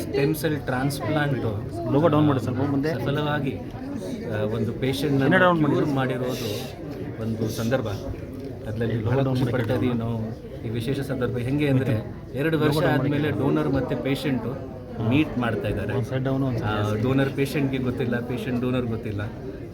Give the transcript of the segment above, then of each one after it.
Stem cell transplant logo down ಮಾಡಿ ಸ್ವಲ್ಪ ಮುಂದೆ ಸಫಲವಾಗಿ ಒಂದು ಪೇಷಂಟ್ನ ಕ್ಯೂರ್ ಮಾಡಿರೋದು ಒಂದು ಸಂದರ್ಭ. ಅದರಲ್ಲಿ ಬಹಳ ಖುಷಿ ಪಡ್ತಾ ಇದೀವಿ ನಾವು. ಈ ವಿಶೇಷ ಸಂದರ್ಭ ಹೆಂಗೆ ಅಂದರೆ 2 ವರ್ಷ ಆದಮೇಲೆ ಡೋನರ್ ಮತ್ತು ಪೇಷಂಟು ಮೀಟ್ ಮಾಡ್ತಾ ಇದ್ದಾರೆ. ಡೋನರ್ ಪೇಷಂಟ್ಗೆ ಗೊತ್ತಿಲ್ಲ, ಪೇಷಂಟ್ ಡೋನರ್ ಗೊತ್ತಿಲ್ಲ.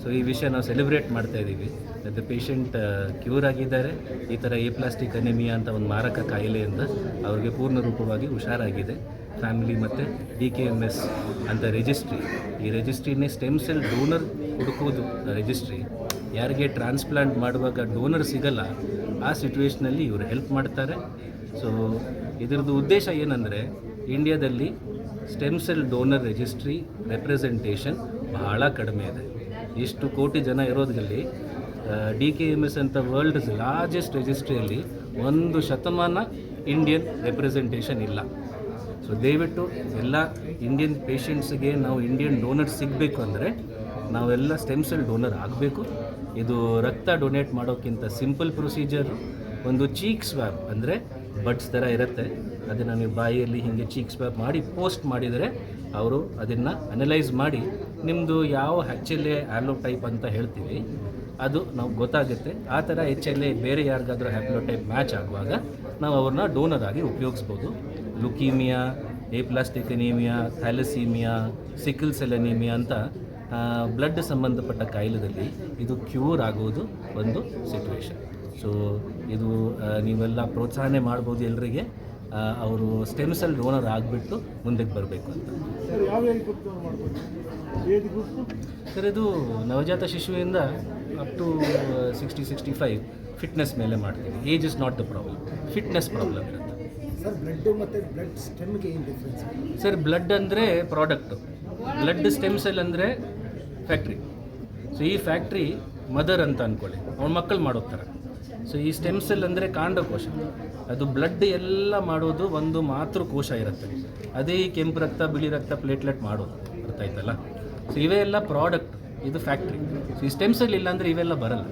ಸೊ ಈ ವಿಷಯ ನಾವು ಸೆಲೆಬ್ರೇಟ್ ಮಾಡ್ತಾ ಇದ್ದೀವಿ. ಅದು ಪೇಷಂಟ್ ಕ್ಯೂರ್ ಆಗಿದ್ದಾರೆ. ಈ ಥರ ಎಪ್ಲಾಸ್ಟಿಕ್ ಅನಿಮಿಯಾ ಅಂತ ಒಂದು ಮಾರಕ ಕಾಯಿಲೆಯಿಂದ ಅವ್ರಿಗೆ ಪೂರ್ಣ ರೂಪವಾಗಿ ಹುಷಾರಾಗಿದೆ. ಫ್ಯಾಮಿಲಿ ಮತ್ತು DKMS ಅಂತ ರಿಜಿಸ್ಟ್ರಿ, ಈ ರಿಜಿಸ್ಟ್ರಿನೇ ಸ್ಟೆಮ್ ಸೆಲ್ ಡೋನರ್ ಹುಡುಕೋದು ರಿಜಿಸ್ಟ್ರಿ. ಯಾರಿಗೆ ಟ್ರಾನ್ಸ್ಪ್ಲಾಂಟ್ ಮಾಡುವಾಗ ಡೋನರ್ ಸಿಗಲ್ಲ, ಆ ಸಿಚುವೇಷ್ನಲ್ಲಿ ಇವರು ಹೆಲ್ಪ್ ಮಾಡ್ತಾರೆ. ಸೊ ಇದರದ್ದು ಉದ್ದೇಶ ಏನಂದರೆ, ಇಂಡಿಯಾದಲ್ಲಿ stem cell donor registry representation ಬಹಳ ಕಡಿಮೆ ಇದೆ. ಇಷ್ಟು ಕೋಟಿ ಜನ ಇರೋದ್ರಲ್ಲಿ DKMS ಅಂತ ವರ್ಲ್ಡ್ಸ್ ಲಾರ್ಜೆಸ್ಟ್ ರಿಜಿಸ್ಟ್ರಿಯಲ್ಲಿ 1% ಇಂಡಿಯನ್ ರೆಪ್ರೆಸೆಂಟೇಷನ್ ಇಲ್ಲ. ಸೊ ದಯವಿಟ್ಟು ಎಲ್ಲ ಇಂಡಿಯನ್ ಪೇಷಂಟ್ಸ್ಗೆ ನಾವು ಇಂಡಿಯನ್ ಡೋನರ್ ಸಿಗಬೇಕು ಅಂದರೆ ನಾವೆಲ್ಲ ಸ್ಟೆಮ್ ಸೆಲ್ ಡೋನರ್ ಆಗಬೇಕು. ಇದು ರಕ್ತ ಡೊನೇಟ್ ಮಾಡೋಕ್ಕಿಂತ ಸಿಂಪಲ್ ಪ್ರೊಸೀಜರು. ಒಂದು ಚೀಕ್ ಸ್ವ್ಯಾಬ್ ಅಂದರೆ ಬಡ್ಸ್ ಥರ ಇರುತ್ತೆ, ಅದನ್ನು ನೀವು ಬಾಯಿಯಲ್ಲಿ ಹೀಗೆ ಚೀಕ್ ಸ್ವ್ಯಾಬ್ ಮಾಡಿ ಪೋಸ್ಟ್ ಮಾಡಿದರೆ ಅವರು ಅದನ್ನು ಅನಲೈಸ್ ಮಾಡಿ ನಿಮ್ಮದು ಯಾವ HLA ಹ್ಯಾಪ್ಲೋಟೈಪ್ ಅಂತ ಹೇಳ್ತೀವಿ ಅದು ನಾವು ಗೊತ್ತಾಗುತ್ತೆ. ಆ ಥರ HLA ಬೇರೆ ಯಾರಿಗಾದ್ರೂ ಹ್ಯಾಪ್ಲೋಟೈಪ್ ಮ್ಯಾಚ್ ಆಗುವಾಗ ನಾವು ಅವ್ರನ್ನ ಡೋನರ್ ಆಗಿ ಉಪಯೋಗಿಸ್ಬೋದು. Leukaemia, aplastic anaemia, thalassaemia, sickle cell anaemia ಅಂತ ಬ್ಲಡ್ ಸಂಬಂಧಪಟ್ಟ ಕಾಯಿಲೆದಲ್ಲಿ ಇದು ಕ್ಯೂರ್ ಆಗೋದು ಒಂದು ಸಿಚುವೇಶನ್. ಸೊ ಇದು ನೀವೆಲ್ಲ ಪ್ರೋತ್ಸಾಹನೆ ಮಾಡ್ಬೋದು ಎಲ್ಲರಿಗೆ. ಅವರು ಸ್ಟೆಮ್ ಸೆಲ್ ಡೋನರ್ ಆಗಿಬಿಟ್ಟು ಮುಂದಕ್ಕೆ ಬರಬೇಕು ಅಂತ. ಸರ್ ಇದು ನವಜಾತ ಶಿಶುವಿಂದ ಅಪ್ ಟು 60-65 ಫಿಟ್ನೆಸ್ ಮೇಲೆ ಮಾಡ್ತೀವಿ. Age is not the problem, fitness problem ಇರುತ್ತೆ. ಸರ್ ಬ್ಲಡ್ ಮತ್ತು ಬ್ಲಡ್ ಸ್ಟೆಮ್ಗೆ ಏನು ಡಿಫ್ರೆನ್ಸ್? ಸರ್ ಬ್ಲಡ್ ಅಂದರೆ ಪ್ರಾಡಕ್ಟು, ಬ್ಲಡ್ ಸ್ಟೆಮ್ ಸೆಲ್ ಅಂದರೆ ಫ್ಯಾಕ್ಟ್ರಿ. ಸೊ ಈ ಫ್ಯಾಕ್ಟ್ರಿ ಮದರ್ ಅಂತ ಅಂದ್ಕೊಳ್ಳಿ, ಅವ್ನ ಮಕ್ಕಳು ಮಾಡೋಗ್ತಾರೆ. ಸೊ ಈ ಸ್ಟೆಮ್ ಸೆಲ್ ಅಂದರೆ ಕಾಂಡಕೋಶ, ಅದು ಬ್ಲಡ್ ಎಲ್ಲ ಮಾಡೋದು ಒಂದು ಮಾತೃಕೋಶ ಇರುತ್ತೆ. ಅದೇ ಈ ಕೆಂಪು ರಕ್ತ, ಬಿಳಿ ರಕ್ತ, ಪ್ಲೇಟ್ಲೆಟ್ ಮಾಡೋದು, ಅರ್ಥ ಆಯ್ತಲ್ಲ? ಸೊ ಇವೆಲ್ಲ ಪ್ರಾಡಕ್ಟ್, ಇದು ಫ್ಯಾಕ್ಟ್ರಿ. ಸೊ ಈ ಸ್ಟೆಮ್ ಸೆಲ್ ಇಲ್ಲ ಅಂದರೆ ಇವೆಲ್ಲ ಬರಲ್ಲ,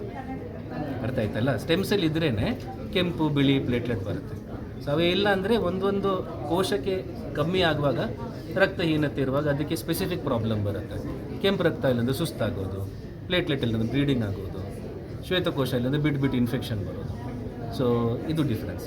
ಅರ್ಥ ಆಯ್ತಲ್ಲ? ಸ್ಟೆಮ್ ಸೆಲ್ ಇದ್ರೇ ಕೆಂಪು, ಬಿಳಿ, ಪ್ಲೇಟ್ಲೆಟ್ ಬರುತ್ತೆ. ಸೊ ಅವೇ ಇಲ್ಲ ಅಂದರೆ ಒಂದೊಂದು ಕೋಶಕ್ಕೆ ಕಮ್ಮಿ ಆಗುವಾಗ, ರಕ್ತಹೀನತೆ ಇರುವಾಗ ಅದಕ್ಕೆ ಸ್ಪೆಸಿಫಿಕ್ ಪ್ರಾಬ್ಲಮ್ ಬರುತ್ತೆ. ಕೆಂಪು ರಕ್ತ ಇಲ್ಲಂದ್ರೆ ಸುಸ್ತಾಗೋದು, ಪ್ಲೇಟ್ಲೆಟ್ ಇಲ್ಲಂದ್ರೆ ಬ್ಲೀಡಿಂಗ್ ಆಗೋದು, ಶ್ವೇತಕೋಶ ಇಲ್ಲಂದ್ರೆ ಬಿಟ್ಟು ಇನ್ಫೆಕ್ಷನ್ ಬರೋದು. ಸೊ ಇದು ಡಿಫ್ರೆನ್ಸ್.